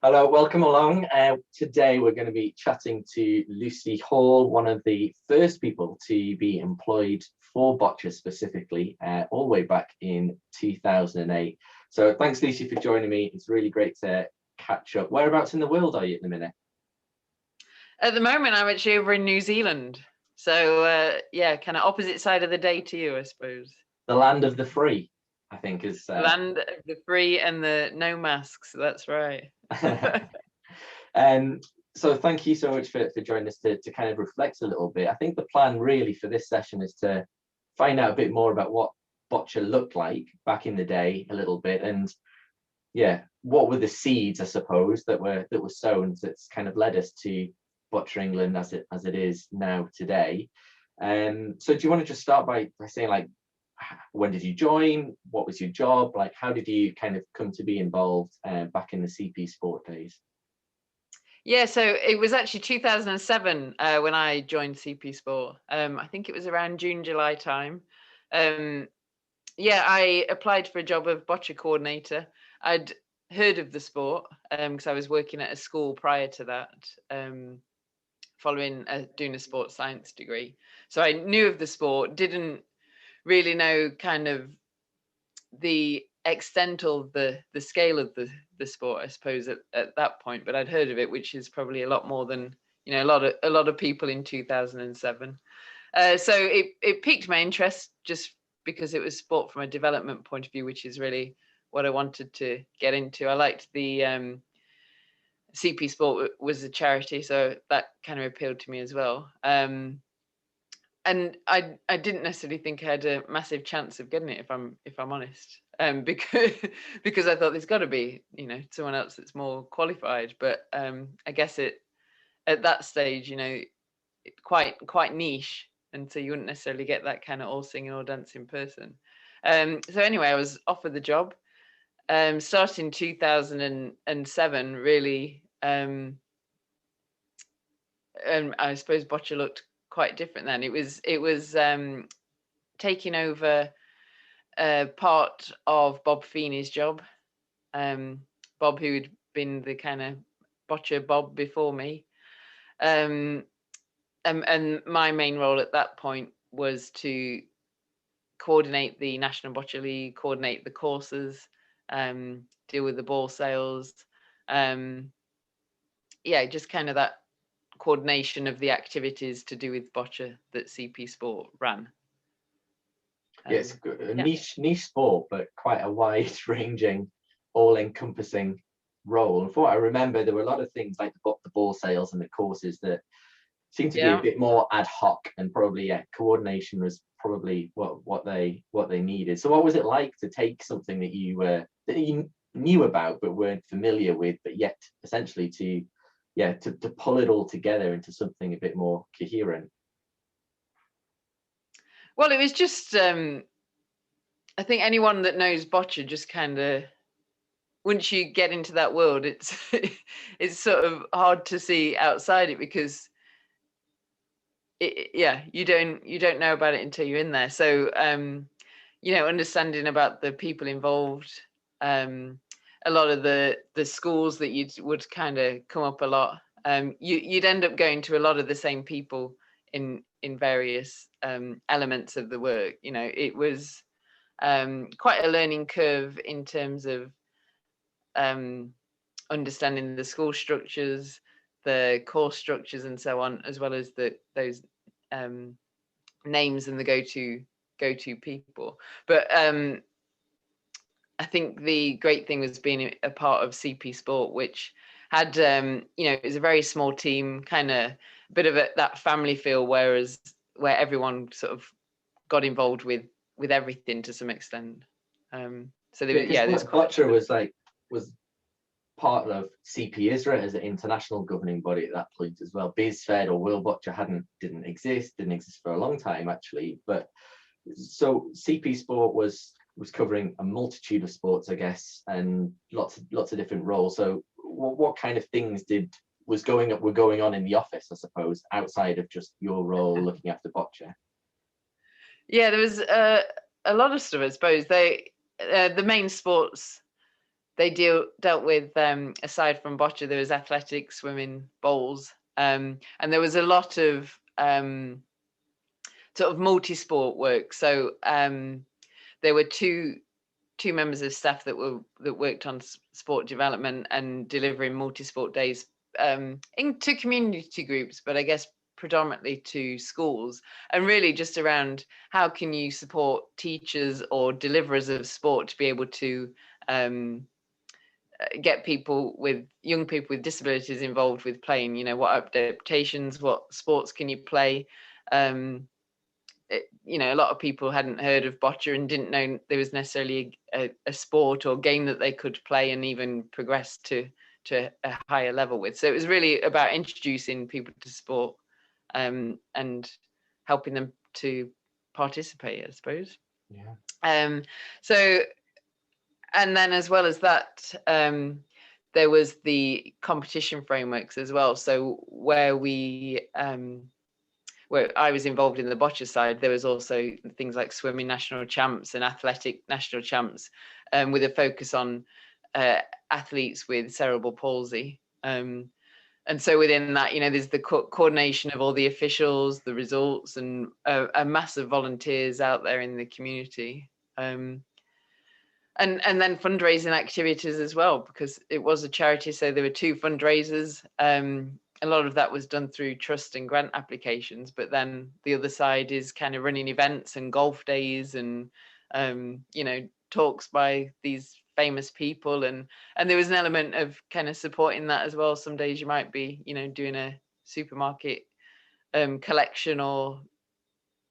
Hello, welcome along. Today we're going to be chatting to Lucy Hall, one of the first people to be employed for Boccia specifically, all the way back in 2008. So thanks, Lucy, for joining me. It's really great to catch up. Whereabouts in the world are you at the minute? At the moment, I'm actually over in New Zealand. So yeah, kind of opposite side of the day to you, I suppose. The land of the free, I think is... Land of the free and the no masks, that's right. So thank you so much for joining us to kind of reflect a little bit. I think the plan really for this session is to find out a bit more about what Boccia looked like back in the day a little bit, and yeah, what were the seeds, I suppose, that were sown that's kind of led us to Boccia England as it is now today. So do you want to just start by saying, like, when did you join? What was your job? Like, how did you kind of come to be involved back in the CP sport days? Yeah, so it was actually 2007 when I joined CP Sport. I think it was around June, July time. Yeah, I applied for a job of boccia coordinator. I'd heard of the sport because I was working at a school prior to that, following doing a sports science degree. So I knew of the sport, didn't really know kind of the extent of the scale of the sport, I suppose, at that point, but I'd heard of it, which is probably a lot more than a lot of people in 2007. So it piqued my interest just because it was sport from a development point of view, which is really what I wanted to get into. I liked the CP Sport was a charity, so that kind of appealed to me as well. And I didn't necessarily think I had a massive chance of getting it, if I'm honest, because I thought there's got to be someone else that's more qualified. But I guess at that stage, quite niche, and so you wouldn't necessarily get that kind of all singing all dancing person. So anyway, I was offered the job. Starting 2007, really, and I suppose Boccia looked quite different then. It was taking over part of Bob Feeny's job. Bob, who had been the kind of Boccia Bob before me. And my main role at that point was to coordinate the National Boccia League, coordinate the courses, deal with the ball sales. Yeah, just kind of that coordination of the activities to do with boccia that CP Sport ran. Yes, a niche sport, but quite a wide-ranging, all-encompassing role. And from what I remember, there were a lot of things like the ball sales and the courses that seemed to be a bit more ad hoc, and probably coordination was probably what they needed. So what was it like to take something that you knew about but weren't familiar with, but yet essentially to pull it all together into something a bit more coherent? Well, it was just I think anyone that knows boccia just kind of, once you get into that world, it's it's sort of hard to see outside it, because you don't know about it until you're in there. So understanding about the people involved, a lot of the schools that you would kind of come up a lot. You'd end up going to a lot of the same people in various elements of the work. It was quite a learning curve in terms of understanding the school structures, the course structures, and so on, as well as those names and the go-to people. But I think the great thing was being a part of CP Sport, which had it was a very small team, kind of a bit of that family feel, where everyone sort of got involved with everything to some extent. So Boccia was part of CP Israel as an international governing body at that point as well. BizFed or World Boccia didn't exist for a long time, actually. But so CP Sport was covering a multitude of sports, I guess, and lots of different roles. So what kind of things were going on in the office, I suppose, outside of just your role looking after boccia? Yeah, there was a lot of stuff, I suppose. The main sports they dealt with, aside from boccia, there was athletics, swimming, bowls, and there was a lot of sort of multi-sport work. So there were two members of staff that worked on sport development and delivering multi-sport days into community groups, but I guess predominantly to schools, and really just around how can you support teachers or deliverers of sport to be able to get young people with disabilities involved with playing. You know, what adaptations, what sports can you play? You know, a lot of people hadn't heard of boccia and didn't know there was necessarily a sport or game that they could play and even progress to a higher level with. So it was really about introducing people to sport and helping them to participate, I suppose. Yeah. So, and then as well as that, there was the competition frameworks as well. So where I was involved in the boccia side, there was also things like swimming national champs and athletic national champs, with a focus on athletes with cerebral palsy. And so within that, you know, there's the coordination of all the officials, the results, and a mass of volunteers out there in the community. And then fundraising activities as well, because it was a charity. So there were 2 fundraisers. A lot of that was done through trust and grant applications, but then the other side is kind of running events and golf days and you know, talks by these famous people, and there was an element of kind of supporting that as well. Some days you might be, you know, doing a supermarket collection, or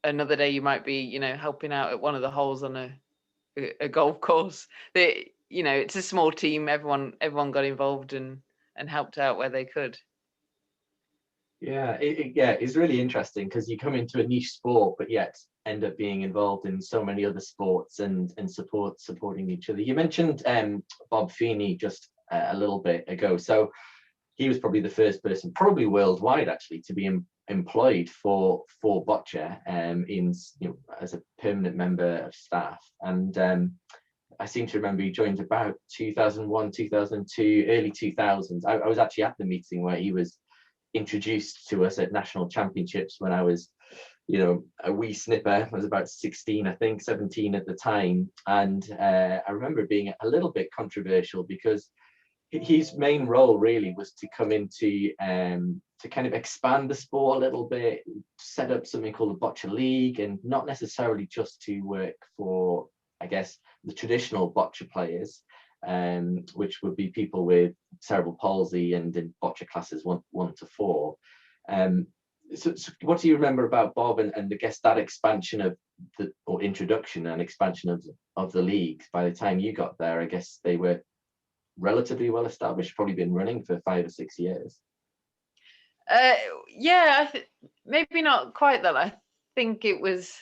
another day you might be, you know, helping out at one of the holes on a golf course. You know, it's a small team. Everyone got involved and helped out where they could. Yeah, it's really interesting because you come into a niche sport, but yet end up being involved in so many other sports and supporting each other. You mentioned Bob Feeny just a little bit ago. So he was probably the first person, probably worldwide actually, to be employed for Boccia in, you know, as a permanent member of staff. And I seem to remember he joined about 2001, 2002, early 2000s. I was actually at the meeting where he was introduced to us at national championships when I was, you know, a wee snipper. I was about 16, I think, 17 at the time. And I remember it being a little bit controversial because his main role really was to come into to kind of expand the sport a little bit, set up something called the Boccia League, and not necessarily just to work for, I guess, the traditional boccia players, which would be people with cerebral palsy and in boccia classes 1 to 4. So what do you remember about Bob and I guess that expansion of or introduction and expansion of the league? By the time you got there, I guess they were relatively well established, probably been running for 5 or 6 years. Yeah, maybe not quite that. I think it was,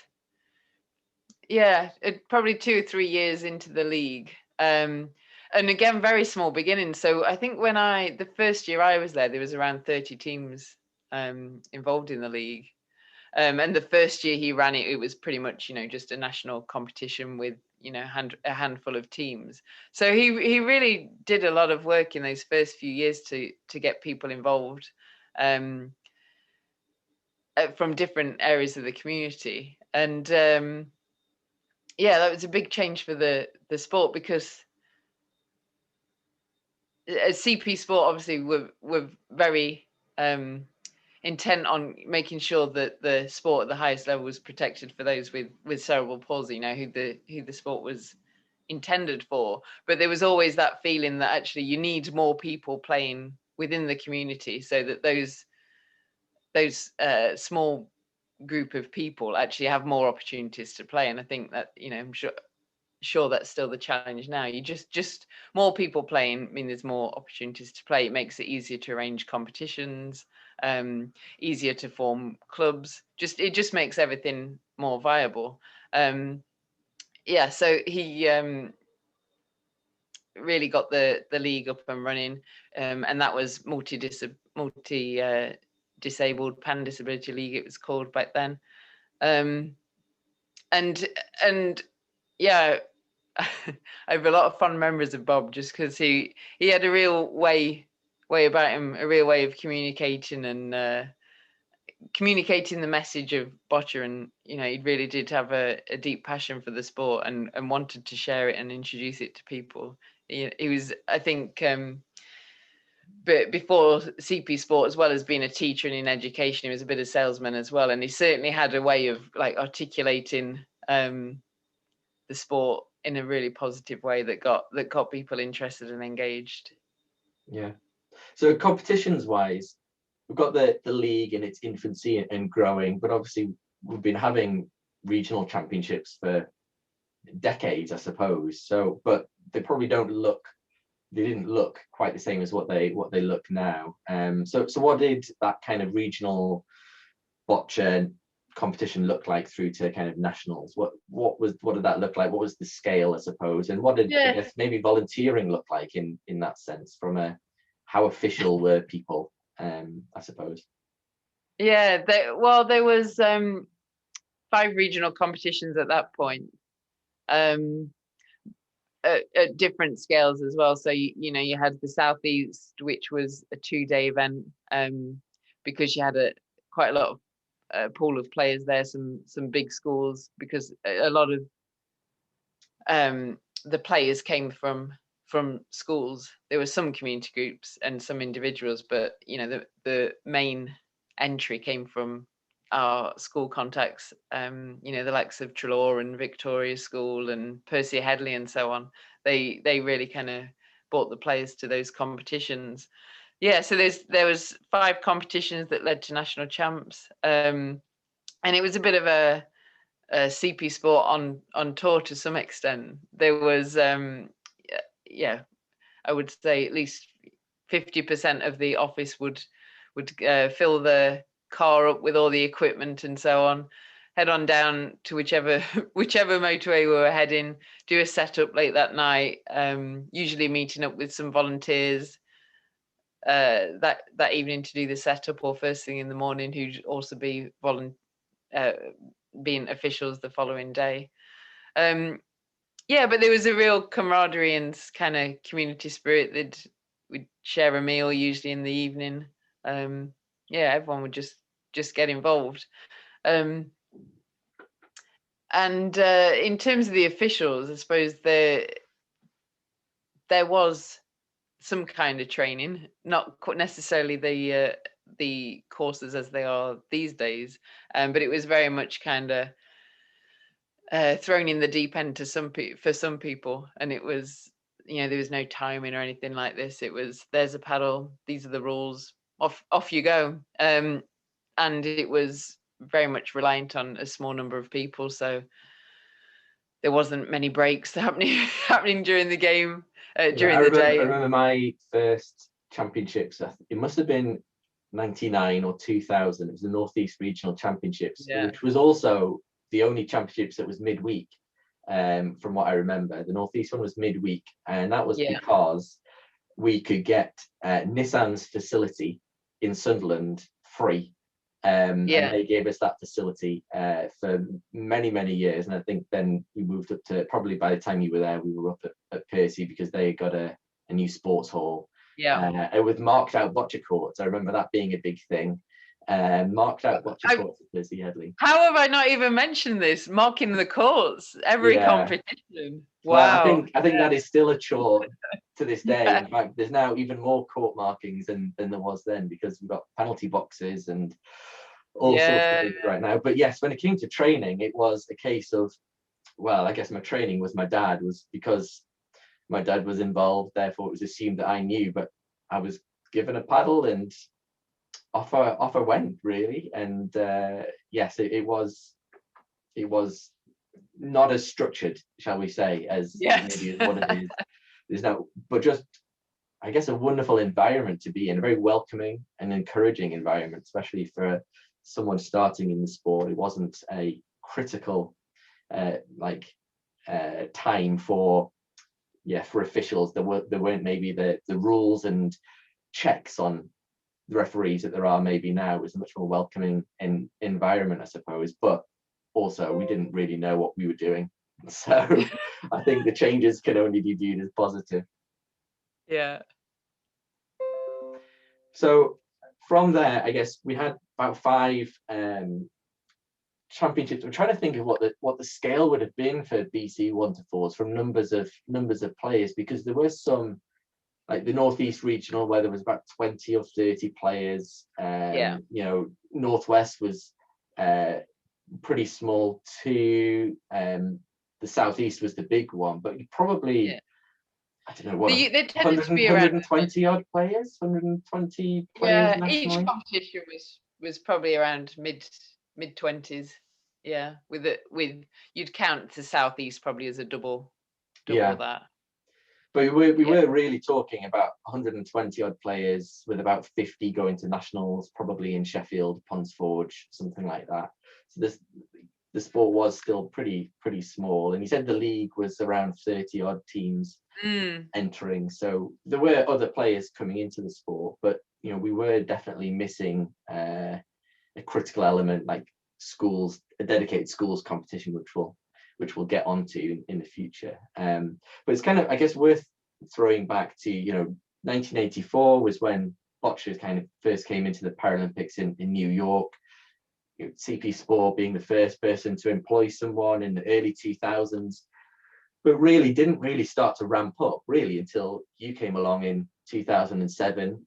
probably 2 or 3 years into the league. And again, very small beginnings. So I think when the first year I was there was around 30 teams involved in the league. And the first year he ran it, it was pretty much, you know, just a national competition with, you know, a handful of teams. So he really did a lot of work in those first few years to get people involved from different areas of the community. And that was a big change for the sport, because as CP Sport, obviously, we're very intent on making sure that the sport at the highest level was protected for those with cerebral palsy, you know, who the sport was intended for. But there was always that feeling that actually you need more people playing within the community, so that those small group of people actually have more opportunities to play. And I think that, you know, I'm sure that's still the challenge now. You just more people playing, I mean, there's more opportunities to play. It makes it easier to arrange competitions, easier to form clubs. It just makes everything more viable. So he really got the league up and running, and that was disabled pan disability league, it was called back then. And I have a lot of fond memories of Bob, just because he had a real way about him, a real way of communicating and communicating the message of boccia, and he really did have a deep passion for the sport and wanted to share it and introduce it to people. He was, I think, but before CP sport, as well as being a teacher and in education, he was a bit of salesman as well, and he certainly had a way of like articulating the sport in a really positive way that got people interested and engaged. Yeah. So competitions wise, we've got the league in its infancy and growing, but obviously we've been having regional championships for decades, I suppose. So, but they probably didn't look quite the same as what they look now. So what did that kind of regional boccia competition look like through to kind of nationals? What did that look like? What was the scale, I suppose, and what did I guess maybe volunteering look like in that sense, from how official were people, I suppose? Yeah, there was 5 regional competitions at that point, at different scales as well. So you had the Southeast, which was a 2-day event, because you had quite a lot of pool of players there, some big schools, because a lot of the players came from schools. There were some community groups and some individuals, but the main entry came from our school contacts, the likes of Trelaw and Victoria School and Percy Headley and so on. They really kind of brought the players to those competitions. Yeah, so there was 5 competitions that led to national champs, and it was a bit of a CP sport on tour to some extent. There was I would say at least 50% of the office would fill the car up with all the equipment and so on, head on down to whichever motorway we were heading, do a setup late that night, usually meeting up with some volunteers that evening to do the setup, or first thing in the morning, who'd also be being officials the following day. But there was a real camaraderie and kind of community spirit. We'd share a meal usually in the evening. Everyone would just get involved. And in terms of the officials, I suppose there was some kind of training, not necessarily the courses as they are these days, but it was very much kind of thrown in the deep end for some people, and it was, there was no timing or anything like this. It was, there's a paddle, these are the rules, off you go, and it was very much reliant on a small number of people, so there wasn't many breaks happening during the game, during the day. I remember my first championships. It must have been 99 or 2000. It was the Northeast Regional Championships, which was also the only championships that was midweek. From what I remember, the Northeast one was midweek, and that was because we could get Nissan's facility in Sunderland free. And they gave us that facility for many years, and I think then we moved up to, probably by the time you were there, we were up at Percy, because they got a new sports hall with marked out boccia courts. I remember that being a big thing. Marked out boccia courts at Percy Headley. How have I not even mentioned this? Marking the courts every competition. Wow. Well, I think that is still a chore to this day. In fact, there's now even more court markings than there was then, because we've got penalty boxes and all sorts of things right now. But yes, when it came to training, it was a case of, well, I guess my training was my dad, was because my dad was involved, therefore it was assumed that I knew, but I was given a paddle and off I went, really. And yes, it was not as structured, shall we say, as maybe as what it is now, but just, I guess, a wonderful environment to be in, a very welcoming and encouraging environment, especially for someone starting in the sport. It wasn't a critical time for officials. There weren't maybe the rules and checks on the referees that there are maybe now. It was a much more welcoming environment, I suppose, but also we didn't really know what we were doing. So I think the changes can only be viewed as positive. Yeah. So from there, I guess we had about 5 championships. I'm trying to think of what the scale would have been for BC 1 to 4s from numbers of players, because there were some, like the Northeast Regional, where there was about 20 or 30 players. Yeah. You know, Northwest was pretty small too. The Southeast was the big one, but you probably, Yeah. I don't know what, They tended 100, to be around 120 odd players, 120 players yeah, each nationally. competition was probably around mid-20s. Yeah, with you'd count the Southeast probably as a double Yeah. that. But we were really talking about 120 odd players, with about 50 going to nationals, probably in Sheffield, Ponsforge, something like that. So the sport was still pretty small. And he said the league was around 30 odd teams entering. So there were other players coming into the sport, but you know, we were definitely missing a critical element like schools, a dedicated schools competition, which we'll get onto in the future. But it's kind of, I guess, worth throwing back to, you know, 1984 was when boccia kind of first came into the Paralympics in New York. You know, CP Sport being the first person to employ someone in the early 2000s, but really didn't really start to ramp up really until you came along in 2007.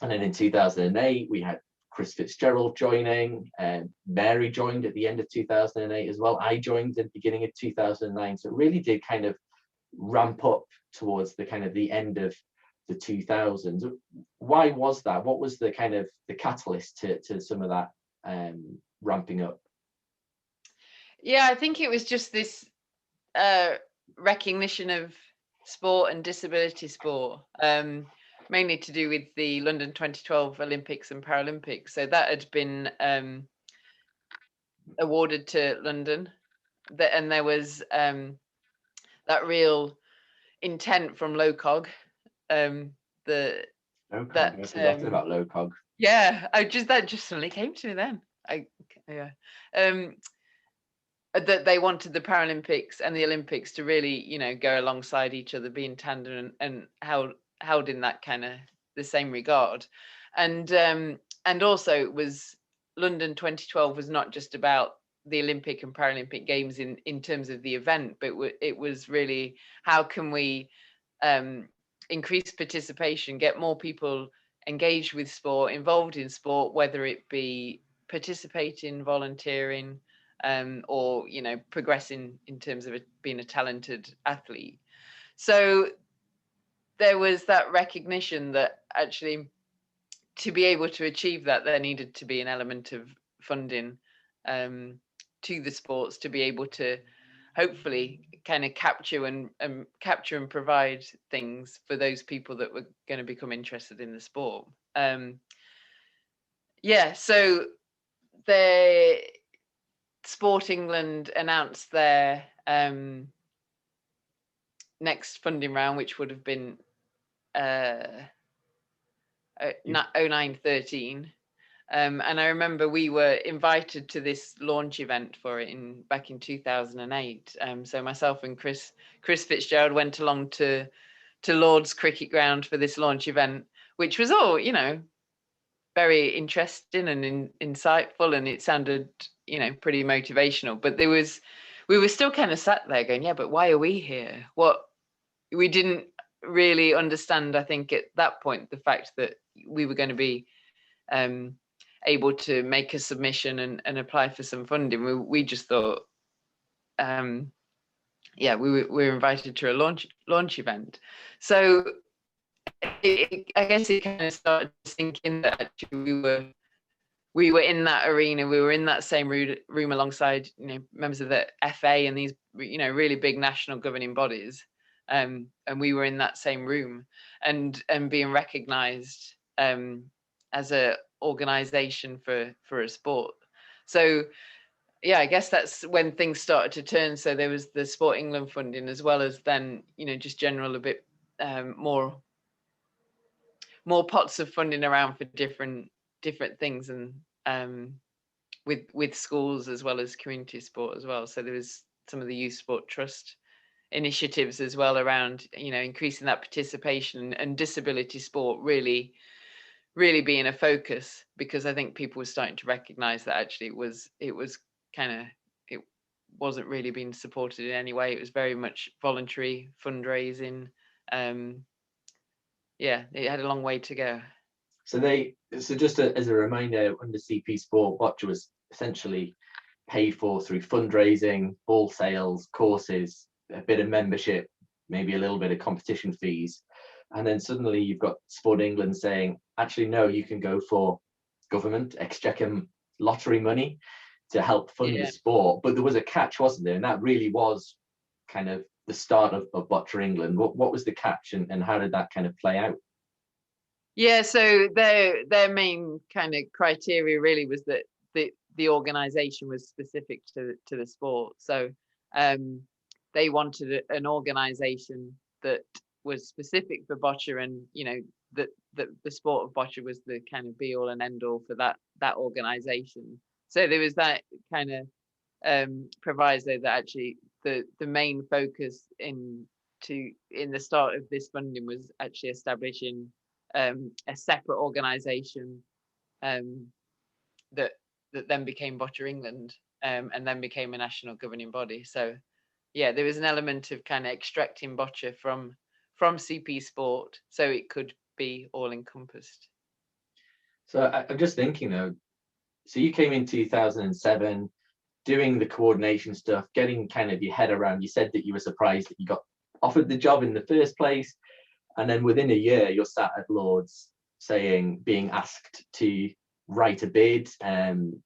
And then in 2008, we had Chris Fitzgerald joining, and Mary joined at the end of 2008 as well. I joined at the beginning of 2009. So it really did kind of ramp up towards the kind of the end of the 2000s. Why was that? What was the kind of the catalyst to some of that ramping up? Yeah, I think it was just this recognition of sport and disability sport. Mainly to do with the London 2012 Olympics and Paralympics. So that had been awarded to London, and there was that real intent from LOCOG. I've forgotten about LOCOG. Yeah, that just suddenly came to me then. That they wanted the Paralympics and the Olympics to really, you know, go alongside each other, be in tandem, and held in that kind of the same regard. And also it was London 2012 was not just about the Olympic and Paralympic Games in terms of the event, but it was really how can we increase participation, get more people engaged with sport, involved in sport, whether it be participating, volunteering, or, you know, progressing in terms of being a talented athlete. So there was that recognition that actually to be able to achieve that, there needed to be an element of funding to the sports to be able to hopefully kind of capture and provide things for those people that were going to become interested in the sport. So the Sport England announced their next funding round, which would have been 09-13. And I remember we were invited to this launch event for it back in 2008. So myself and Chris Fitzgerald went along to Lord's Cricket Ground for this launch event, which was all, you know, very interesting and insightful, and it sounded, you know, pretty motivational. But we were still kind of sat there going, yeah, but why are we here? What we didn't really understand, I think, at that point, the fact that we were going to be able to make a submission and apply for some funding. We just thought, we were invited to a launch event. So I guess it kind of started thinking that actually we were in that arena, we were in that same room alongside, you know, members of the FA and these, you know, really big national governing bodies, and we were in that same room and being recognised as a organisation for a sport. So yeah, I guess that's when things started to turn. So there was the Sport England funding, as well as then, you know, just general a bit more pots of funding around for different things, and with schools as well as community sport as well. So there was some of the Youth Sport Trust initiatives as well around, increasing that participation and disability sport really being a focus, because I think people were starting to recognize that actually it was kind of, it wasn't really being supported in any way. It was very much voluntary fundraising. It had a long way to go. So just as a reminder, under CP Sport, Boccia was essentially paid for through fundraising, ball sales, courses, a bit of membership, maybe a little bit of competition fees. And then suddenly you've got Sport England saying, actually, no, you can go for government, exchequer lottery money to help fund the sport. But there was a catch, wasn't there? And that really was kind of the start of Boccia England. What was the catch, and how did that kind of play out? Yeah, so their main kind of criteria really was that the organization was specific to the sport. So they wanted an organization that was specific for boccia, and that the sport of boccia was the kind of be all and end all for that organization. So there was that kind of proviso that actually the main focus in the start of this funding was actually establishing a separate organization that then became Boccia England, and then became a national governing body. So yeah, there was an element of kind of extracting boccia from CP Sport so it could be all encompassed. So I'm just thinking though, so you came in 2007, doing the coordination stuff, getting kind of your head around. You said that you were surprised that you got offered the job in the first place, and then within a year you're sat at Lords being asked to write a bid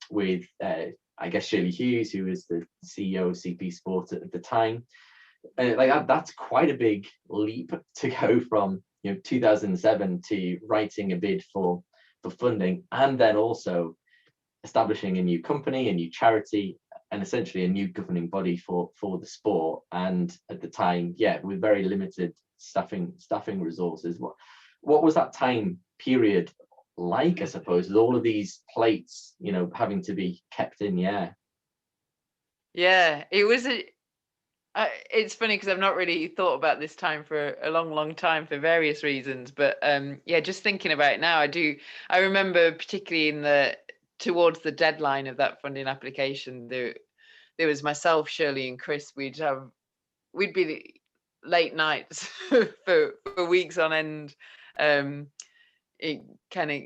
with I guess Shirley Hughes, who was the CEO of CP Sport at the time. That's quite a big leap to go from 2007 to writing a bid for funding, and then also establishing a new company, a new charity, and essentially a new governing body for the sport. And at the time, with very limited staffing resources. What was that time period like, I suppose, with all of these plates, having to be kept in the air? Yeah, it was it's funny because I've not really thought about this time for a long time for various reasons, but just thinking about it now, I remember particularly towards the deadline of that funding application, there was myself, Shirley, and Chris. We'd be late nights for weeks on end, it kind of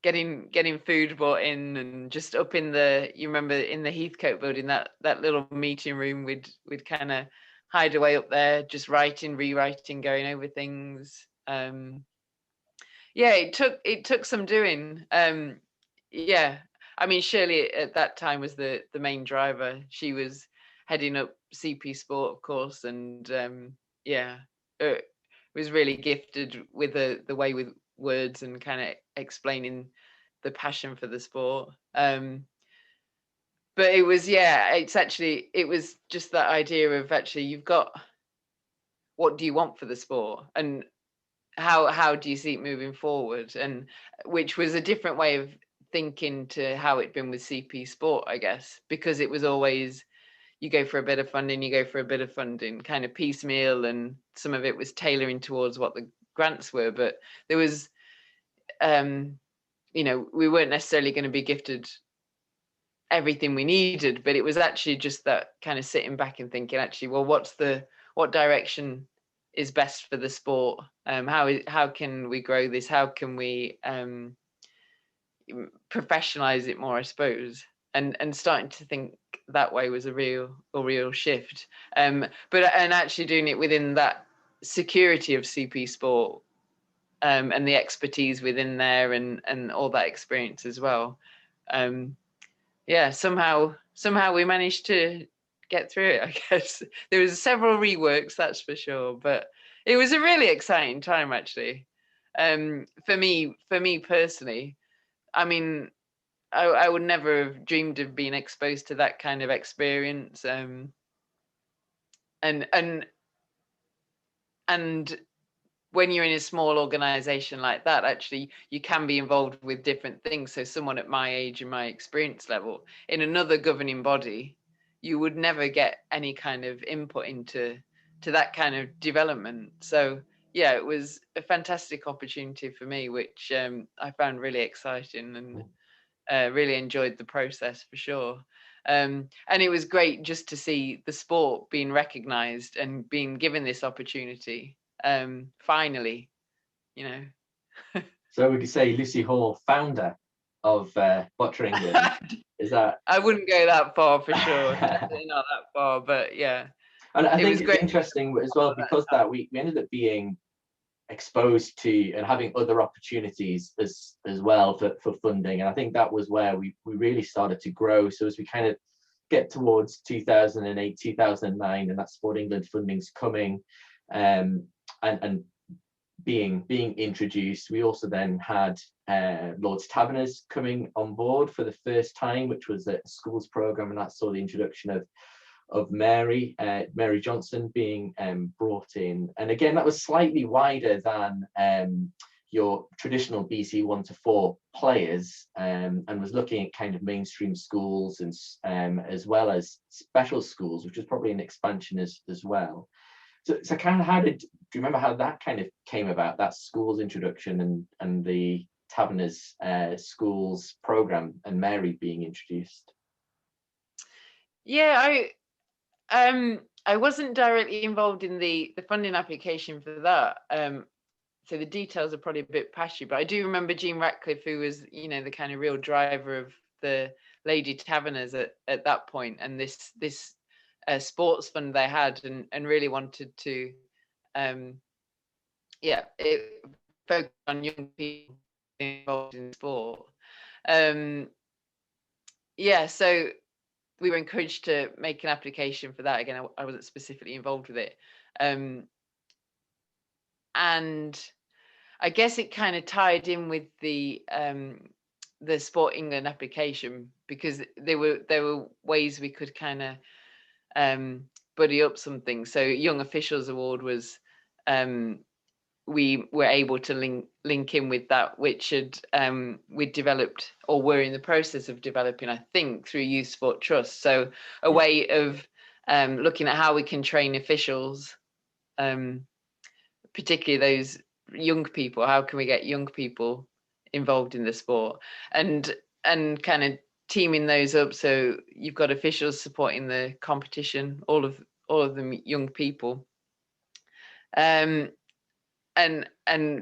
getting food brought in, and just up in you remember in the Heathcote building, that little meeting room, we'd kind of hide away up there, just rewriting, going over things. It took some doing. I mean, Shirley at that time was the main driver. She was heading up CP Sport, of course, and was really gifted with the way with words and kind of explaining the passion for the sport. But it was it was just that idea of actually you've got, what do you want for the sport, and how do you see it moving forward, and which was a different way of thinking to how it'd been with CP Sport, I guess, because it was always you go for a bit of funding, kind of piecemeal, and some of it was tailoring towards what the grants were, but there was we weren't necessarily going to be gifted everything we needed, but it was actually just that kind of sitting back and thinking, actually, well, what direction is best for the sport? How can we grow this? How can we professionalize it more, I suppose? And starting to think that way was a real shift. And actually doing it within that security of CP Sport, and the expertise within there, and all that experience as well. Somehow we managed to get through it, I guess. There was several reworks, that's for sure, but it was a really exciting time, actually. For me personally, I mean, I would never have dreamed of being exposed to that kind of experience. And when you're in a small organization like that, actually, you can be involved with different things. So someone at my age and my experience level in another governing body, you would never get any kind of input into that kind of development. So yeah, it was a fantastic opportunity for me, which I found really exciting, and really enjoyed the process for sure. And it was great just to see the sport being recognised and being given this opportunity. Finally, you know. So we could say Lucy Hall, founder of Boccia England. Is that? I wouldn't go that far for sure. Definitely not that far, but yeah. And I It think was it's great. interesting as well, because that we ended up being exposed to and having other opportunities as well for funding. And I think that was where we really started to grow. So as we kind of get towards 2008, 2009, and that Sport England funding's coming, and being introduced, we also then had Lord's Taverners coming on board for the first time, which was a schools program, and that saw the introduction of Mary Johnson being brought in. And again, that was slightly wider than your traditional BC 1 to 4 players, and was looking at kind of mainstream schools and as well as special schools, which was probably an expansion as well. So kind of do you remember how that kind of came about, that schools introduction and the Taverners schools program and Mary being introduced? Yeah, I wasn't directly involved in the funding application for that. So the details are probably a bit patchy, but I do remember Jean Ratcliffe, who was, the kind of real driver of the Lady Taverners at that point, and this sports fund they had, and really wanted to, it focused on young people involved in sport. So we were encouraged to make an application for that. Again, I wasn't specifically involved with it. And I guess it kind of tied in with the Sport England application, because there were ways we could kind of buddy up something. So Young Officials Award was, we were able to link in with that, which we developed, or were in the process of developing, I think, through Youth Sport Trust. So a way of looking at how we can train officials, particularly those young people. How can we get young people involved in the sport, and kind of teaming those up, so you've got officials supporting the competition, all of them young people. And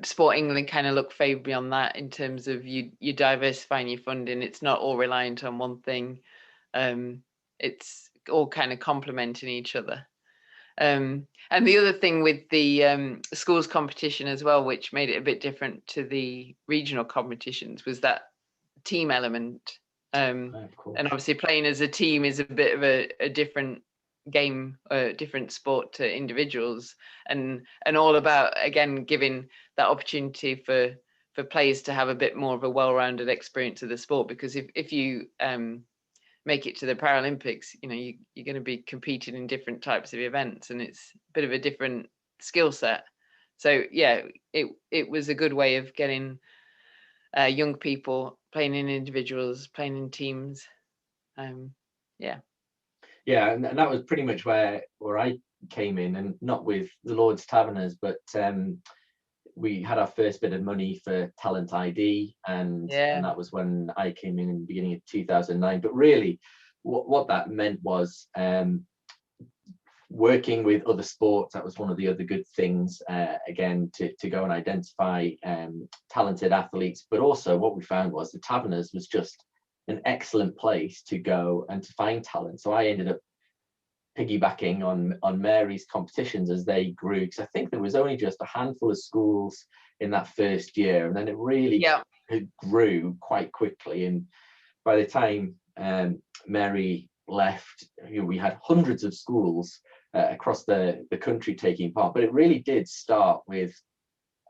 Sport England kind of look favourably on that, in terms of you diversifying your funding. It's not all reliant on one thing. It's all kind of complementing each other. And the other thing with the schools competition as well, which made it a bit different to the regional competitions, was that team element. And obviously playing as a team is a bit of a different game, a different sport to individuals, and all about, again, giving that opportunity for players to have a bit more of a well-rounded experience of the sport. Because if you make it to the Paralympics, you're going to be competing in different types of events, and it's a bit of a different skill set. So yeah, it was a good way of getting young people playing in individuals, playing in teams. And that was pretty much where I came in, and not with the Lord's Taverners, but we had our first bit of money for Talent ID, and that was when I came in the beginning of 2009. But really, what that meant was working with other sports. That was one of the other good things, again, to go and identify talented athletes. But also what we found was the Taverners was just an excellent place to go and to find talent. So I ended up piggybacking on Mary's competitions as they grew, because I think there was only just a handful of schools in that first year, and then it really grew quite quickly. And by the time Mary left, we had hundreds of schools across the country taking part. But it really did start with,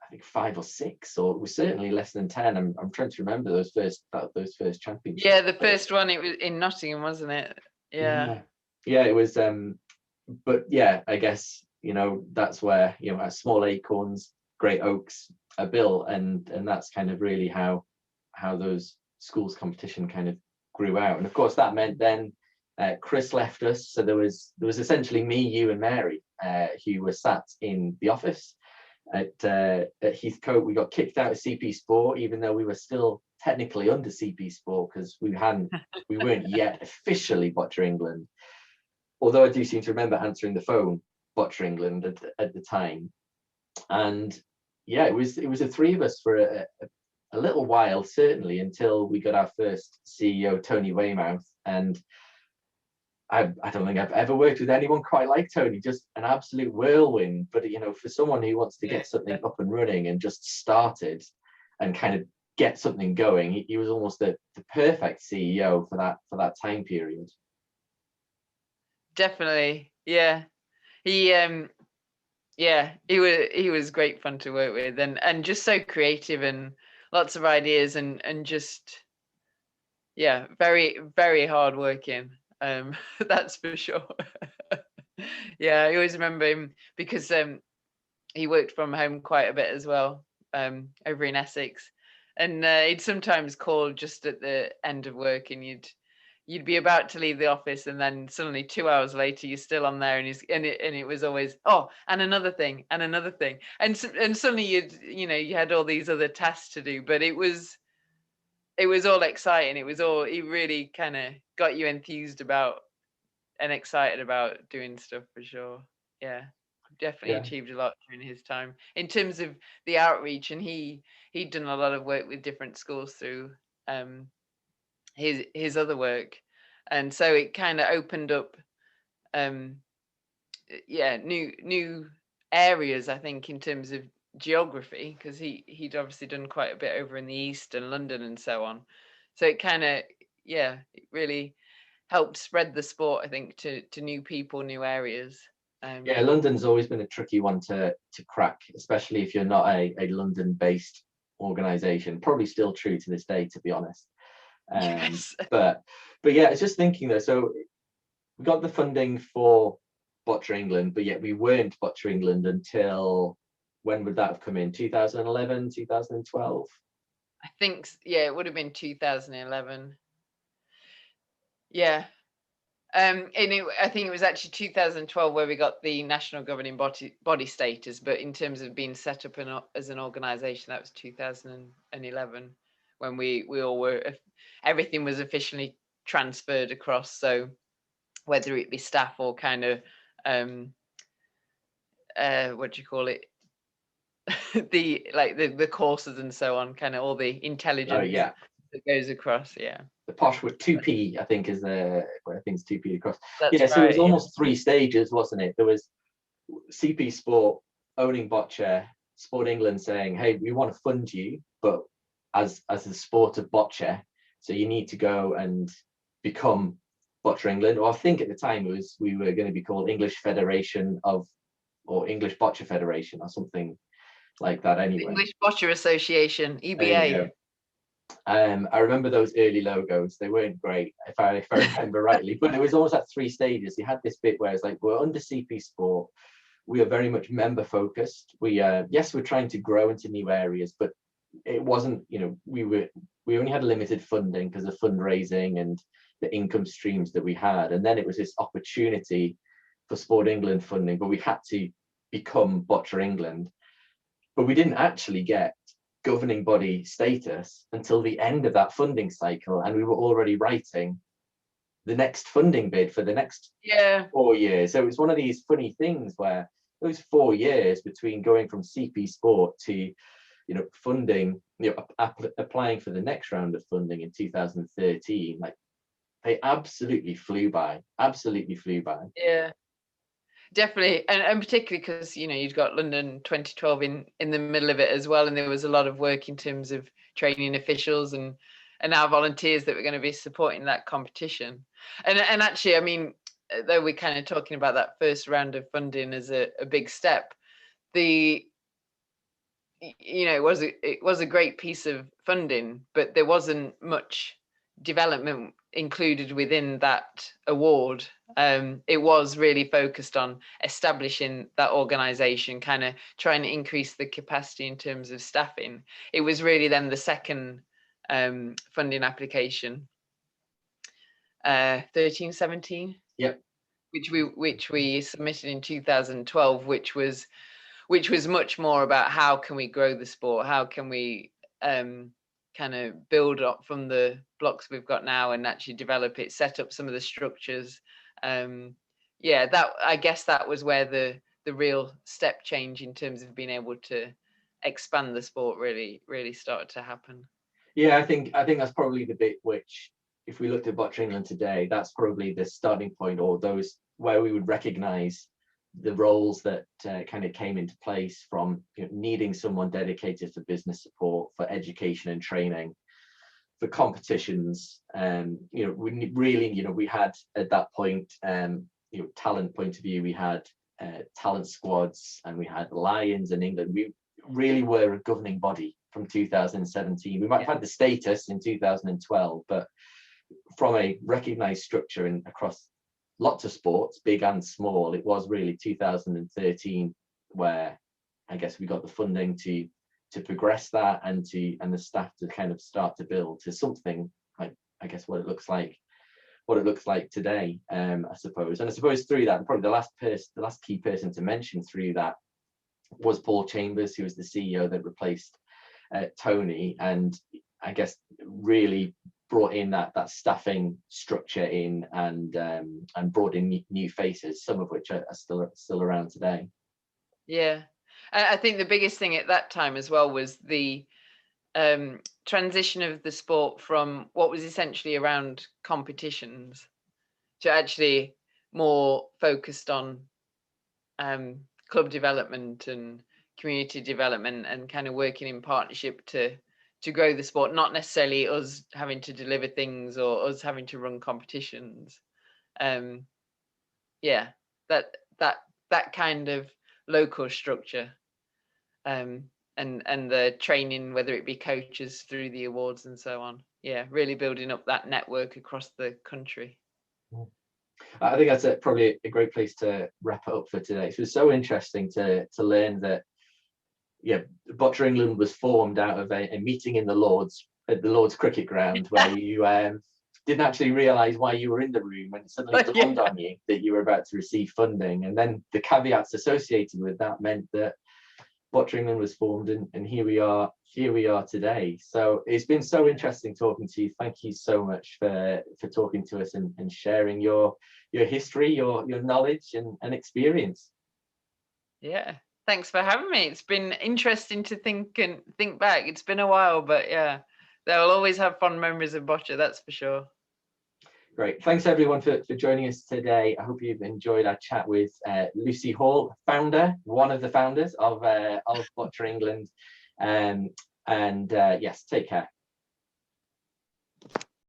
I think, 5 or 6, or it was certainly less than 10. I'm trying to remember those first championships. Yeah, the first one, it was in Nottingham, wasn't it? Yeah, it was. But yeah, I guess that's where as small acorns, great oaks are built, and that's kind of really how those schools competition kind of grew out. And of course that meant then Chris left us, so there was essentially me, you, and Mary who were sat in the office at Heathcote. We got kicked out of CP Sport, even though we were still technically under CP Sport because we weren't yet officially Boccia England. Although I do seem to remember answering the phone, Boccia England at the time. And yeah, it was the three of us for a little while, certainly, until we got our first CEO, Tony Weymouth. And I don't think I've ever worked with anyone quite like Tony, just an absolute whirlwind. But, you know, for someone who wants to get something up and running and just started and kind of get something going, he was almost the perfect CEO for that time period. Definitely. Yeah. He was great fun to work with, and just so creative and lots of ideas and just very, very hard working. That's for sure. Yeah, I always remember him because he worked from home quite a bit as well, over in Essex, and he'd sometimes call just at the end of work, and you'd be about to leave the office, and then suddenly 2 hours later you're still on there, and it was always, oh, and another thing, and suddenly you had all these other tasks to do, but it was all exciting. It really kind of got you enthused about and excited about doing stuff, for sure. Yeah, definitely achieved a lot during his time in terms of the outreach, and he'd done a lot of work with different schools through his other work, and so it kind of opened up new areas, I think, in terms of geography, because he'd obviously done quite a bit over in the east and London and so on, so it kind of it really helped spread the sport, I think, to new people, new areas. London's always been a tricky one to crack, especially if you're not a London-based organization. Probably still true to this day, to be honest. Yes. But yeah, it's just thinking though. So we got the funding for Boccia England, but yet we weren't Boccia England until, when would that have come in? 2011, 2012? I think, it would have been 2011. Yeah. I think it was actually 2012 where we got the national governing body status, but in terms of being set up as an organisation, that was 2011 when we all were, everything was officially transferred across. So whether it be staff or kind of what do you call it, the courses and so on, kind of all the intelligence that goes across. The posh with 2P, I think, is where I think it's 2P across. That's so it was almost 3 stages, wasn't it? There was CP Sport owning Boccia, Sport England saying, hey, we want to fund you, but as the sport of Boccia, so you need to go and become Boccia England. Or I think at the time we were going to be called English Federation or English Boccia Federation or something like that anyway. English Boccia Association, EBA. I remember those early logos. They weren't great, if I remember rightly, but it was almost at 3 stages. You had this bit where it's like, we're under CP Sport. We are very much member focused. We're trying to grow into new areas, but it wasn't, we only had limited funding because of fundraising and the income streams that we had. And then it was this opportunity for Sport England funding, but we had to become Boccia England. But we didn't actually get governing body status until the end of that funding cycle, and we were already writing the next funding bid for the next 4 years. So it's one of these funny things where those 4 years between going from CP Sport to funding, applying for the next round of funding in 2013, like they absolutely flew by. Yeah, definitely, and particularly because you'd got London 2012 in the middle of it as well, and there was a lot of work in terms of training officials and our volunteers that were going to be supporting that competition. And actually, I mean, though we're kind of talking about that first round of funding as a big step, it was a great piece of funding, but there wasn't much development included within that award. It was really focused on establishing that organization, kind of trying to increase the capacity in terms of staffing. It was really then the second funding application. 13, 17. Yep. Which we submitted in 2012, which was much more about how can we grow the sport, how can we kind of build up from the blocks we've got now and actually develop it, set up some of the structures. That, I guess that was where the real step change in terms of being able to expand the sport really started to happen. Yeah, I think that's probably the bit which, if we looked at Boccia England today, that's probably the starting point, or those where we would recognise the roles that kind of came into place from, you know, needing someone dedicated for business support, for education and training, for competitions. You know, we really, you know, we had at that point, you know, talent point of view, we had talent squads, and we had Lions in England. We really were a governing body from 2017. We might have had the status in 2012, but from a recognised structure and across lots of sports, big and small, it was really 2013 where I guess we got the funding to progress that, and the staff to kind of start to build to something like, I guess, what it looks like today, I suppose. And I suppose through that, probably the last key person to mention through that was Paul Chambers, who was the CEO that replaced Tony, and I guess really brought in that staffing structure in, and brought in new faces, some of which are still around today. Yeah, I think the biggest thing at that time as well was the transition of the sport from what was essentially around competitions to actually more focused on club development and community development, and kind of working in partnership to grow the sport, not necessarily us having to deliver things or us having to run competitions. That kind of local structure, and the training, whether it be coaches through the awards and so on. Yeah, really building up that network across the country. I think that's probably a great place to wrap it up for today. So it's so interesting to learn that, yeah, Boccia England was formed out of a meeting in the Lords, at the Lords cricket ground, where you didn't actually realise why you were in the room, when it suddenly dawned on you that you were about to receive funding. And then the caveats associated with that meant that Boccia England was formed, and here we are today. So it's been so interesting talking to you. Thank you so much for talking to us and sharing your history, your knowledge and experience. Yeah, thanks for having me. It's been interesting to think back. It's been a while, but yeah, they'll always have fond memories of Boccia, that's for sure. Great. Thanks everyone for joining us today. I hope you've enjoyed our chat with Lucy Hall, one of the founders of Boccia England. And yes, take care.